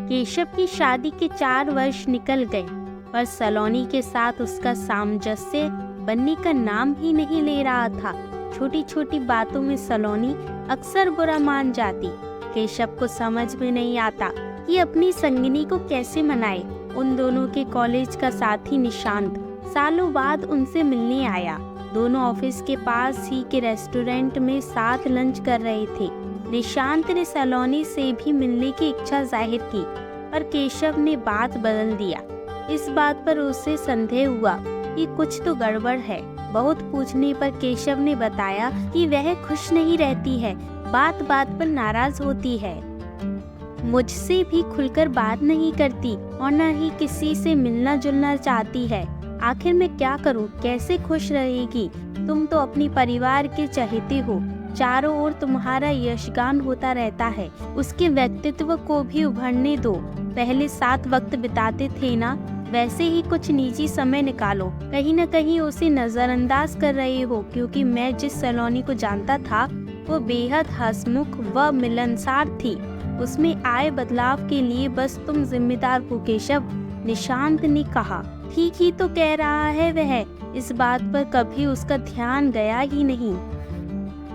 केशव की शादी के 4 वर्ष निकल गए, पर सलोनी के साथ उसका सामंजस्य बनने का नाम ही नहीं ले रहा था। छोटी छोटी बातों में सलोनी अक्सर बुरा मान जाती। केशव को समझ में नहीं आता कि अपनी संगिनी को कैसे मनाए। उन दोनों के कॉलेज का साथी निशांत सालों बाद उनसे मिलने आया। दोनों ऑफिस के पास ही के रेस्टोरेंट में साथ लंच कर रहे थे। निशांत ने सलोनी से भी मिलने की इच्छा जाहिर की, पर केशव ने बात बदल दिया। इस बात पर उसे संदेह हुआ कि कुछ तो गड़बड़ है। बहुत पूछने पर केशव ने बताया कि वह खुश नहीं रहती है, बात बात पर नाराज होती है, मुझसे भी खुलकर बात नहीं करती और न ही किसी से मिलना जुलना चाहती है। आखिर मैं क्या करूं? कैसे खुश रहेगी? तुम तो अपनी परिवार के चहेते हो, चारों ओर तुम्हारा यशगान होता रहता है। उसके व्यक्तित्व को भी उभरने दो। पहले साथ वक्त बिताते थे ना, वैसे ही कुछ निजी समय निकालो। कहीं न कहीं उसे नजरअंदाज कर रहे हो, क्योंकि मैं जिस सलोनी को जानता था वो बेहद हंसमुख व मिलनसार थी। उसमें आए बदलाव के लिए बस तुम जिम्मेदार हो केशव, निशांत ने कहा। ठीक ही तो कह रहा है वह, इस बात पर कभी उसका ध्यान गया ही नहीं।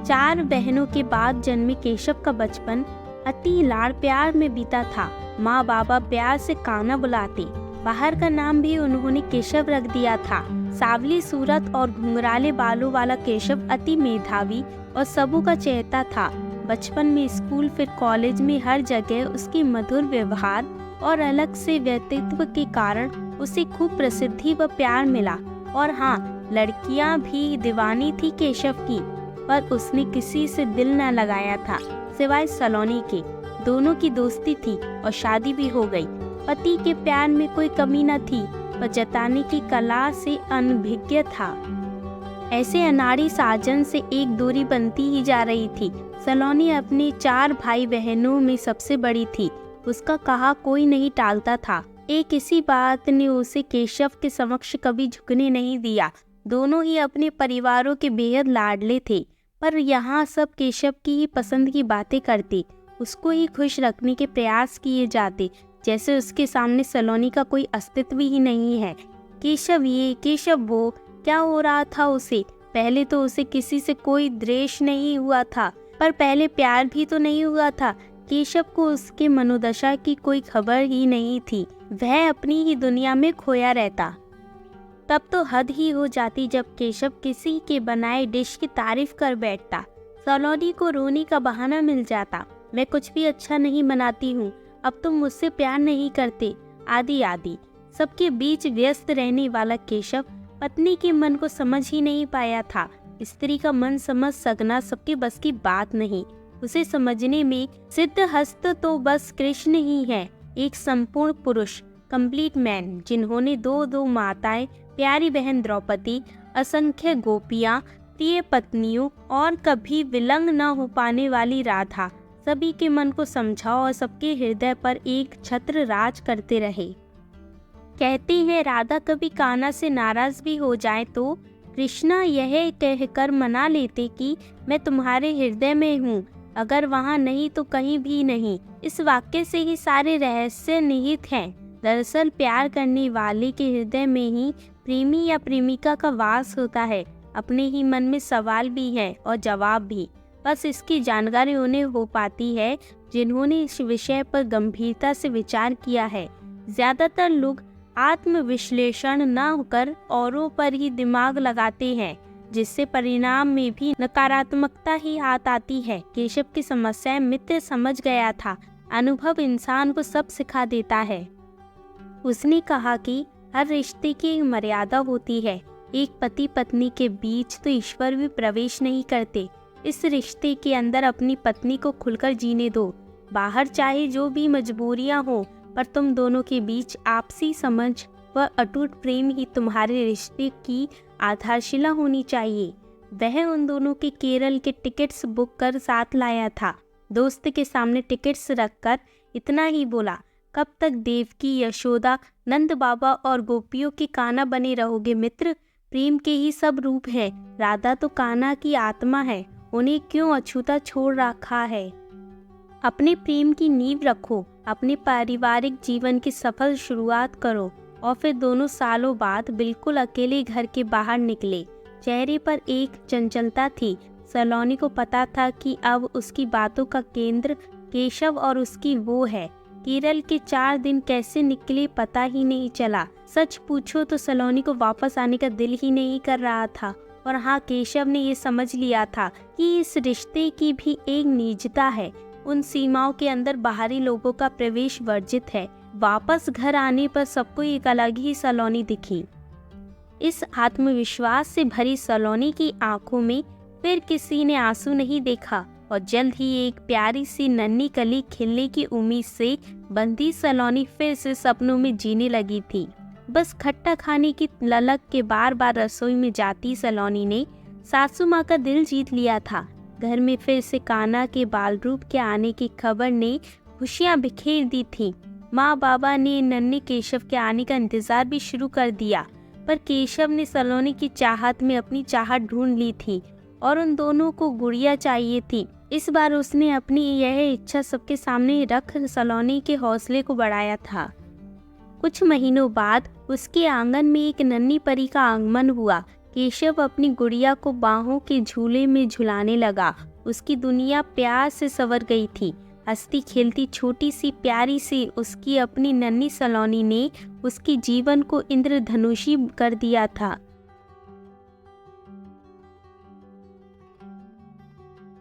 4 बहनों के बाद जन्मे केशव का बचपन अति लाड़ प्यार में बीता था। माँ बाबा प्यार से कान्हा बुलाते। बाहर का नाम भी उन्होंने केशव रख दिया था। सांवली सूरत और घुंघराले बालों वाला केशव अति मेधावी और सबों का चहेता था। बचपन में स्कूल, फिर कॉलेज में हर जगह उसकी मधुर व्यवहार और अलग से व्यक्तित्व के कारण उसे खूब प्रसिद्धि व प्यार मिला। और हाँ, लड़कियां भी दीवानी थी केशव की, पर उसने किसी से दिल न लगाया था सिवाय सलोनी के। दोनों की दोस्ती थी और शादी भी हो गई। पति के प्यार में कोई कमी न थी, पर जताने की कला से अनभिज्ञ था। ऐसे अनाड़ी साजन से एक दूरी बनती ही जा रही थी। सलोनी अपने 4 भाई बहनों में सबसे बड़ी थी। उसका कहा कोई नहीं टालता था। एक इसी बात ने उसे केशव के समक्ष कभी झुकने नहीं दिया। दोनों ही अपने परिवारों के बेहद लाडले थे, पर यहाँ सब केशव की ही पसंद की बातें करते, उसको ही खुश रखने के प्रयास किए जाते, जैसे उसके सामने सलोनी का कोई अस्तित्व ही नहीं है। केशव ये, केशव वो, क्या हो रहा था उसे? पहले तो उसे किसी से कोई द्वेष नहीं हुआ था, पर पहले प्यार भी तो नहीं हुआ था। केशव को उसके मनोदशा की कोई खबर ही नहीं थी। वह अपनी ही दुनिया में खोया रहता। तब तो हद ही हो जाती जब केशव किसी के बनाए डिश की तारीफ कर बैठता। सलोनी को रोने का बहाना मिल जाता। मैं कुछ भी अच्छा नहीं बनाती हूँ, अब तुम मुझसे प्यार नहीं करते, आदि आदि। सबके बीच व्यस्त रहने वाला केशव पत्नी के मन को समझ ही नहीं पाया था। स्त्री का मन समझ सकना सबके बस की बात नहीं। उसे समझने में सिद्धहस्त तो बस कृष्ण ही है, एक संपूर्ण पुरुष, कंप्लीट मैन, जिन्होंने 2 माताएं, प्यारी बहन द्रौपदी, असंख्य गोपियां, प्रिय पत्नियों और कभी विलंग न हो पाने वाली राधा, सभी के मन को समझा और सबके हृदय पर एक छत्र राज करते रहे। कहते हैं राधा कभी कान्हा से नाराज भी हो जाए तो कृष्णा यह कहकर मना लेते कि मैं तुम्हारे हृदय में हूँ, अगर वहाँ नहीं तो कहीं भी नहीं। इस वाक्य से ही सारे रहस्य निहित हैं। दरअसल प्यार करने वाले के हृदय में ही प्रेमी या प्रेमिका का वास होता है। अपने ही मन में सवाल भी है और जवाब भी, बस इसकी जानकारी उन्हें हो पाती है जिन्होंने इस विषय पर गंभीरता से विचार किया है। ज्यादातर लोग आत्मविश्लेषण न होकर औरों पर ही दिमाग लगाते हैं, जिससे परिणाम में भी नकारात्मकता ही हाथ आती है। केशव की समस्याएं मित्र समझ गया था। अनुभव इंसान को सब सिखा देता है। उसने कहा कि हर रिश्ते की एक मर्यादा होती है। एक पति पत्नी के बीच तो ईश्वर भी प्रवेश नहीं करते। इस रिश्ते के अंदर अपनी पत्नी को खुलकर जीने दो। बाहर चाहे जो भी मजबूरियां हो, पर तुम दोनों के बीच आपसी समझ व अटूट प्रेम ही तुम्हारे रिश्ते की आधारशिला होनी चाहिए। वह उन दोनों के केरल के टिकट्स बुक कर साथ लाया था। दोस्त के सामने टिकट्स रखकर इतना ही बोला, कब तक देवकी, यशोदा, नंद बाबा और गोपियों के कान्हा बने रहोगे मित्र? प्रेम के ही सब रूप हैं। राधा तो कान्हा की आत्मा है, उन्हें क्यों अछूता छोड़ रखा है? अपने प्रेम की नींव रखो, अपने पारिवारिक जीवन की सफल शुरुआत करो। और फिर दोनों सालों बाद बिल्कुल अकेले घर के बाहर निकले। चेहरे पर एक चंचलता थी। सलोनी को पता था कि अब उसकी बातों का केंद्र केशव और उसकी वो है। केरल के 4 दिन कैसे निकले पता ही नहीं चला। सच पूछो तो सलोनी को वापस आने का दिल ही नहीं कर रहा था। और हाँ, केशव ने ये समझ लिया था कि इस रिश्ते की भी एक निजता है। उन सीमाओं के अंदर बाहरी लोगों का प्रवेश वर्जित है। वापस घर आने पर सबको एक अलग ही सलोनी दिखी। इस आत्मविश्वास से भरी सलोनी की आंखों में फिर किसी ने आंसू नहीं देखा। और जल्द ही एक प्यारी सी नन्ही कली खिलने की उम्मीद से बंधी सलोनी फिर से सपनों में जीने लगी थी। बस खट्टा खाने की ललक के बार बार रसोई में जाती सलोनी ने सासू माँ का दिल जीत लिया था। घर में फिर से कान्हा के बाल रूप के आने की खबर ने खुशियाँ बिखेर दी थी। माँ बाबा ने नन्हे केशव के आने का इंतजार भी शुरू कर दिया। पर केशव ने सलोनी की चाहत में अपनी चाहत ढूंढ ली थी और उन दोनों को गुड़िया चाहिए थी। इस बार उसने अपनी यह इच्छा सबके सामने रख सलोनी के हौसले को बढ़ाया था। कुछ महीनों बाद उसके आंगन में एक नन्ही परी का आगमन हुआ। केशव अपनी गुड़िया को बाहों के झूले में झुलाने लगा। उसकी दुनिया प्यार से संवर गई थी। हंसती खेलती छोटी सी प्यारी सी उसकी अपनी नन्ही सलोनी ने उसके जीवन को इंद्रधनुषी कर दिया था।